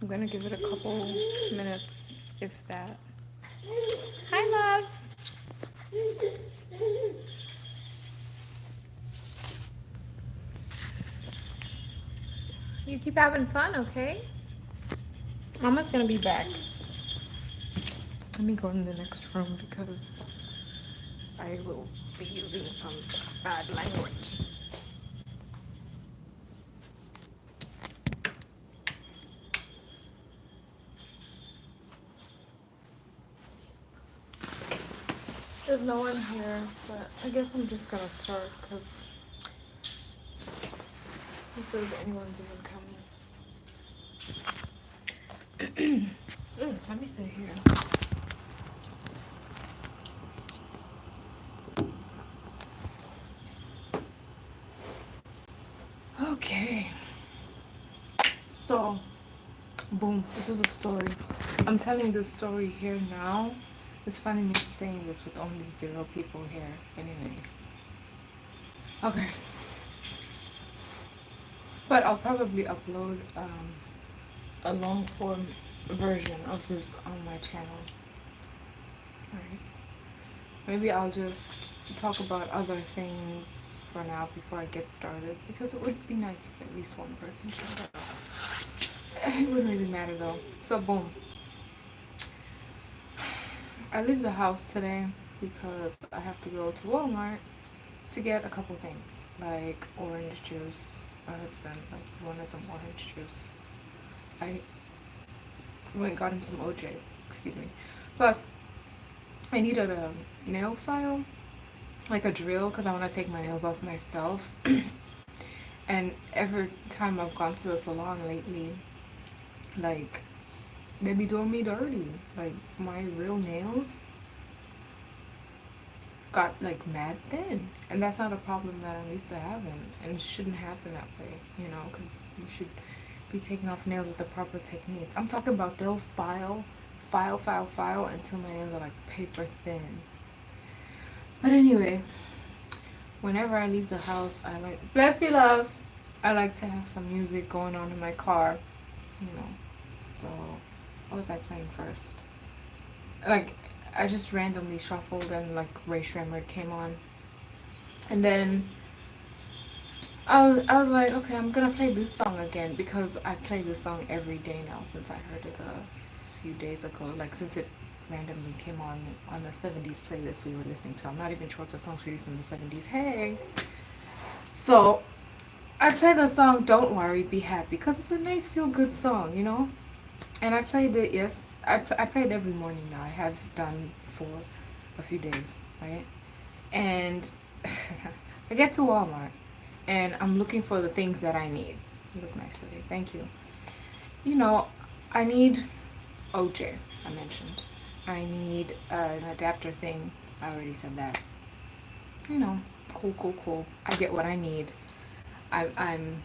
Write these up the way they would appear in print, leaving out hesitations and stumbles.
I'm gonna give it a couple minutes, if that. Hi, love. You keep having fun, okay? Mama's gonna be back. Let me go in the next room because I will be using some bad language. There's no one here, but I guess I'm just gonna start because who says anyone's even coming? Let me sit here. Okay. So, boom, this is a story. I'm telling this story here now. It's funny me saying this with only 0 people here. Anyway. Okay. But I'll probably upload a long form version of this on my channel. Alright. Maybe I'll just talk about other things for now before I get started because it would be nice if at least one person showed up. It wouldn't really matter though. So boom. I leave the house today because I have to go to Walmart to get a couple things like orange juice. My husband wanted some orange juice. I went and got him some OJ. Excuse me. Plus, I needed a nail file, like a drill, because I want to take my nails off myself. And every time I've gone to the salon lately, like they be doing me dirty. Like my real nails got like mad thin, and that's not a problem that I'm used to having, and it shouldn't happen that way, because you should be taking off nails with the proper techniques. I'm talking about they'll file until my nails are like paper thin. But anyway, whenever I leave the house, I like, bless you, love, I like to have some music going on in my car, you know. So what was I playing first? Like I just randomly shuffled and like Ray Shremmer came on. And then I was like, okay, I'm gonna play this song again because I play this song every day now since I heard it a few days ago. Like since it randomly came on a 70s playlist we were listening to. I'm not even sure if the song's really from the 70s. Hey. So I played the song Don't Worry, Be Happy because it's a nice feel good song. And I played it, yes. I play it every morning now. I have done for a few days, right? And I get to Walmart and I'm looking for the things that I need. You look nice today. Thank you. You know, I need OJ, I mentioned. I need an adapter thing. I already said that. Cool. I get what I need. I'm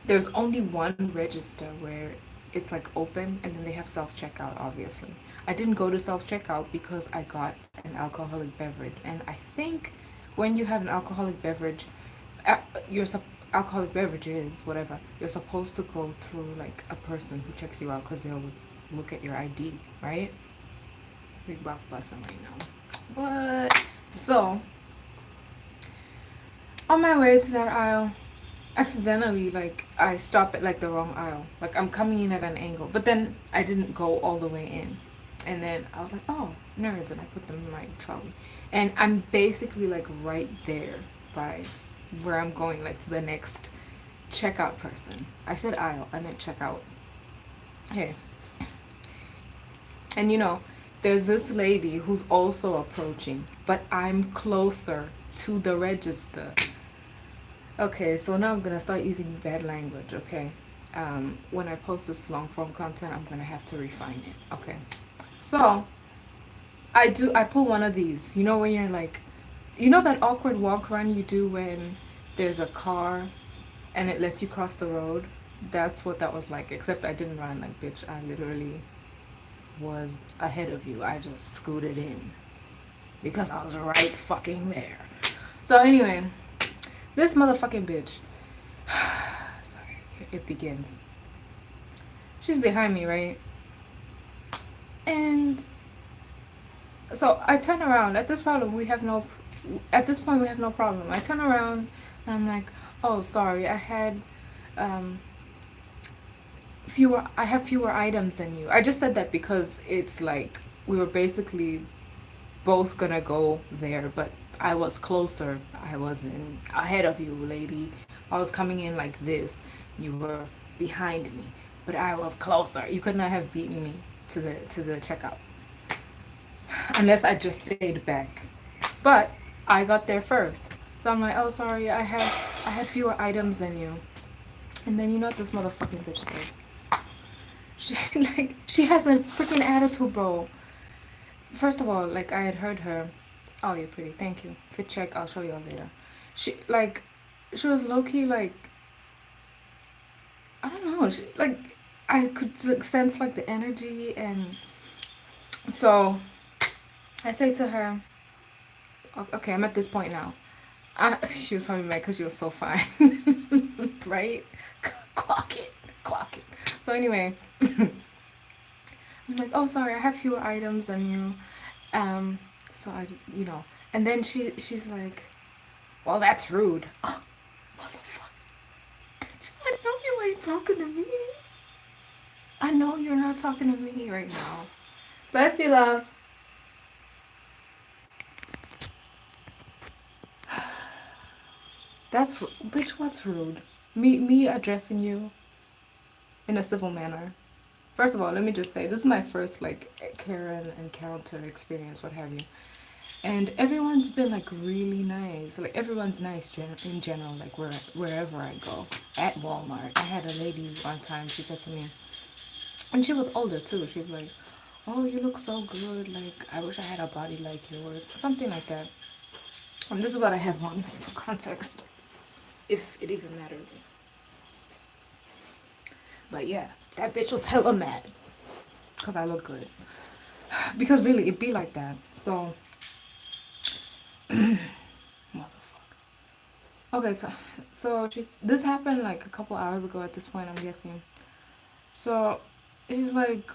there's only one register where it's like open and then they have self checkout, obviously. I didn't go to self checkout because I got an alcoholic beverage, and I think when you have an alcoholic beverage, your alcoholic beverages, whatever, you're supposed to go through like a person who checks you out because they'll look at your ID, right? Big back busting right now. What? So on my way to that aisle, accidentally, like I stop at like the wrong aisle. Like I'm coming in at an angle, but then I didn't go all the way in. And then I was like, oh, nerds, and I put them in my trolley. And I'm basically like right there by where I'm going, like to the next checkout person. I said aisle, I meant checkout. Hey. And there's this lady who's also approaching, but I'm closer to the register. Okay, so now I'm gonna start using bad language, okay? When I post this long form content, I'm gonna have to refine it, okay? So, I pull one of these. When you're like, that awkward walk run you do when there's a car and it lets you cross the road? That's what that was like, except I didn't run like, bitch, I literally was ahead of you. I just scooted in because I was right fucking there. So anyway, this motherfucking bitch, sorry, it begins. she's behind me, right? And so I turn around. At this point we have no problem. I turn around and I'm like, oh, sorry, um, I have fewer items than you. I just said that because it's like we were basically both gonna go there, but I was closer. I wasn't ahead of you, lady. I was coming in like this. You were behind me, but I was closer. You could not have beaten me to the checkout unless I just stayed back. But I got there first, so I'm like, oh, sorry, I had fewer items than you. And then you know what this motherfucking bitch says? She she has a freaking attitude, bro. First of all, like I had heard her. Oh, you're pretty. Thank you. Fit check. I'll show you all later. She like, she was low key like, I don't know. I could like, sense like the energy, and so I say to her, okay, I'm at this point now. She was probably mad because she was so fine, right? Clock it, clock it. So anyway, I'm like, oh, sorry, I have fewer items than you. Um, so I, you know, and then she's like, well, that's rude. Oh, motherfucker. I know you ain't talking to me. I know you're not talking to me right now. Bless you, love. Bitch, what's rude? Me addressing you in a civil manner. First of all, let me just say, this is my first, like, Karen encounter experience, what have you. And everyone's been, like, really nice. Like, everyone's nice in general, like, wherever I go. At Walmart. I had a lady one time, she said to me, and she was older, too. She's like, oh, you look so good. Like, I wish I had a body like yours. Something like that. And this is what I have on for context, if it even matters. But yeah, that bitch was hella mad because I look good. Because really, it be like that. So, motherfucker. Okay, so this happened like a couple hours ago at this point, I'm guessing. So, she's like,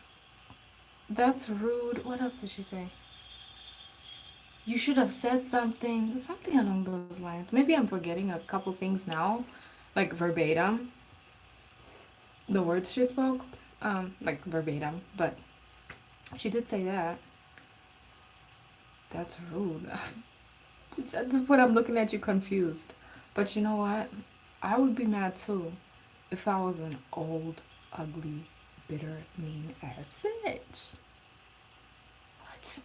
that's rude. What else did she say? You should have said something along those lines. Maybe I'm forgetting a couple things now, like verbatim, the words she spoke, like verbatim, but she did say that. That's rude. At this point, I'm looking at you confused. But you know what? I would be mad too if I was an old, ugly, bitter, mean ass bitch. What?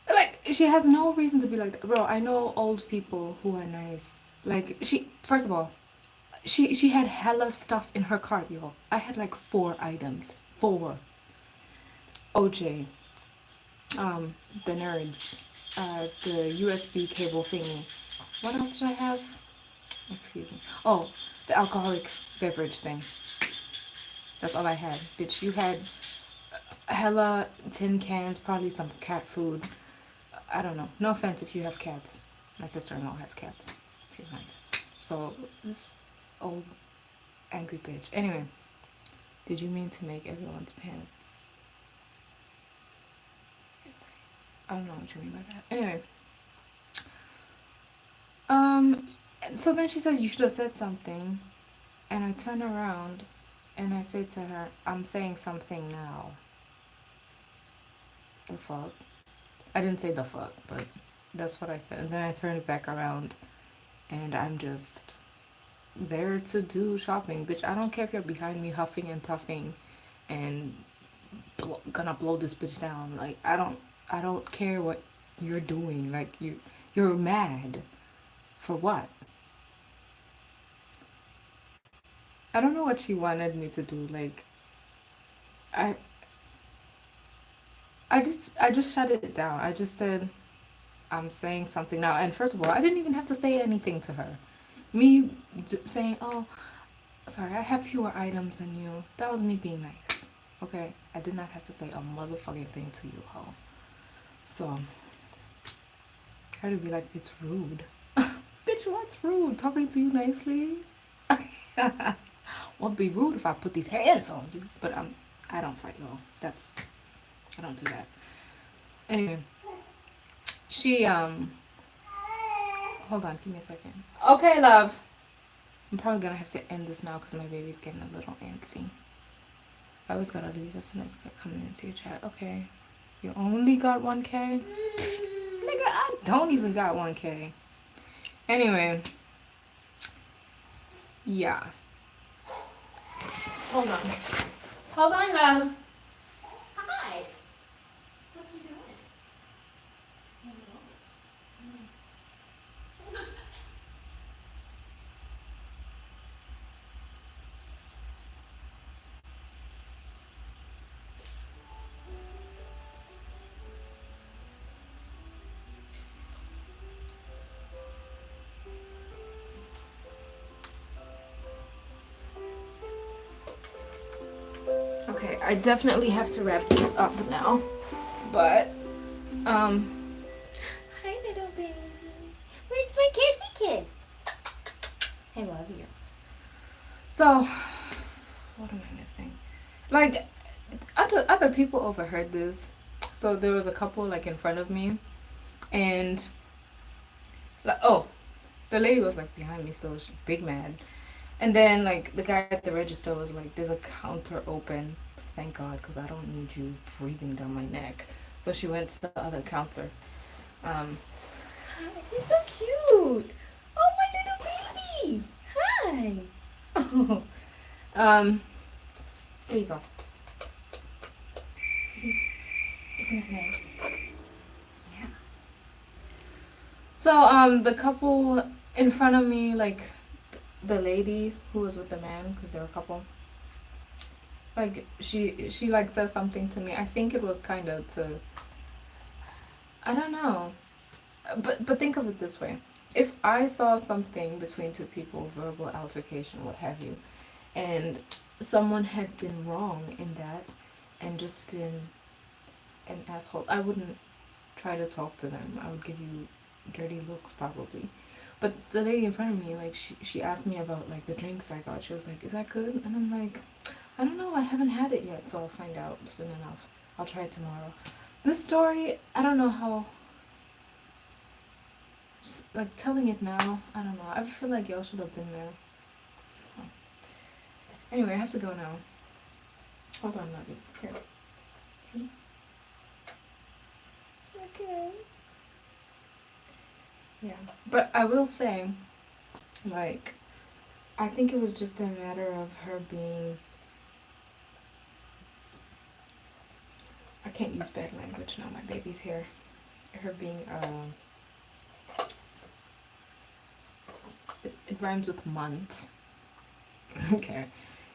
Like, she has no reason to be like that. Bro, I know old people who are nice. Like, first of all, she had hella stuff in her cart, yo. I had like 4 items. 4. OJ, the nerds, the USB cable thingy. What else did I have? Excuse me. Oh, the alcoholic beverage thing. That's all I had. Bitch, you had hella tin cans, probably some cat food. I don't know. No offense if you have cats. My sister-in-law has cats. She's nice. So, this old angry bitch. Anyway, did you mean to make everyone's pants? I don't know what you mean by that. Anyway, um, so then she says you should have said something, and I turn around, and I say to her, I'm saying something now. The fuck? I didn't say the fuck, but that's what I said. And then I turn it back around, and I'm just there to do shopping. Bitch, I don't care if you're behind me huffing and puffing and gonna blow this bitch down. Like, I don't care what you're doing. Like, you're mad. For what? I don't know what she wanted me to do. Like, I I just shut it down. I just said I'm saying something now. And first of all, I didn't even have to say anything to her. Me saying, "Oh, sorry, I have fewer items than you." That was me being nice. Okay? I did not have to say a motherfucking thing to you, ho. So, I would be like, "It's rude." Bitch, what's rude? Talking to you nicely? Won't be rude if I put these hands on you. But I don't fight y'all. I don't do that. Anyway, she hold on, give me a second. Okay, love. I'm probably gonna have to end this now because my baby's getting a little antsy. I always gotta leave as soon as I come into your chat. Okay. You only got 1K? Nigga, I don't even got 1K. Anyway. Yeah. Hold on. Hold on, love. Hi. What you doing? Okay, I definitely have to wrap this up now. But, hi little baby. Where's my kissy kiss? I love you. So, what am I missing? Like, other people overheard this. So there was a couple like in front of me, and like, oh, the lady was like behind me still, she big mad. And then like the guy at the register was like, "There's a counter open. Thank God, because I don't need you breathing down my neck." So she went to the other counter. You're so cute. Oh my little baby. Hi. There you go. See, isn't that nice? Yeah. So the couple in front of me, like the lady who was with the man, because they're a couple, like she like says something to me. I think it was kind of to, I don't know, but think of it this way: if I saw something between two people, verbal altercation, what have you, and someone had been wrong in that and just been an asshole, I wouldn't try to talk to them. I would give you dirty looks probably. But the lady in front of me, like she asked me about like the drinks I got. She was like, "Is that good?" And I'm like, "I don't know. I haven't had it yet, so I'll find out soon enough. I'll try it tomorrow." This story, I don't know how. Like telling it now, I don't know. I feel like y'all should have been there. Oh. Anyway, I have to go now. Hold on, Nugget. Here. See? Okay. Yeah, but I will say, like, I think it was just a matter of her being. I can't use bad language now. My baby's here. Her being it rhymes with month. Okay,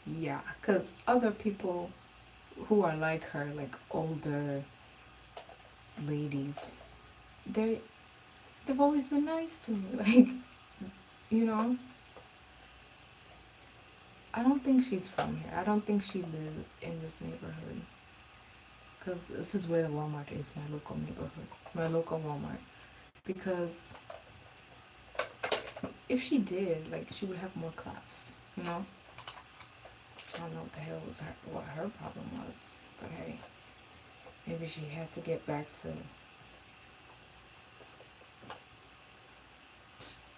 yeah, because other people who are like her, like older ladies, they've always been nice to me. Like, you know. I don't think she's from here. I don't think she lives in this neighborhood. Because this is where the Walmart is, my local neighborhood. My local Walmart. Because if she did, like, she would have more class, you know? I don't know what the hell was what her problem was. But hey, maybe she had to get back to...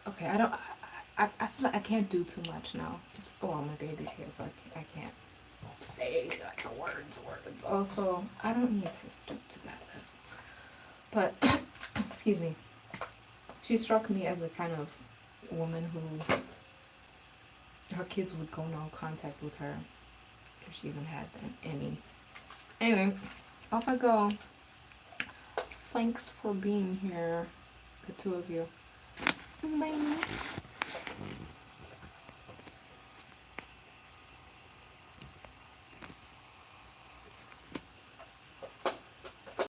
Okay, I feel like I can't do too much now. Just, oh, well, my baby's here, so I can't say like the words. Also, I don't need to stoop to that level. But, excuse me. She struck me as a kind of woman who her kids would go no contact with her if she even had any. Anyway, off I go. Thanks for being here, the two of you. Bye.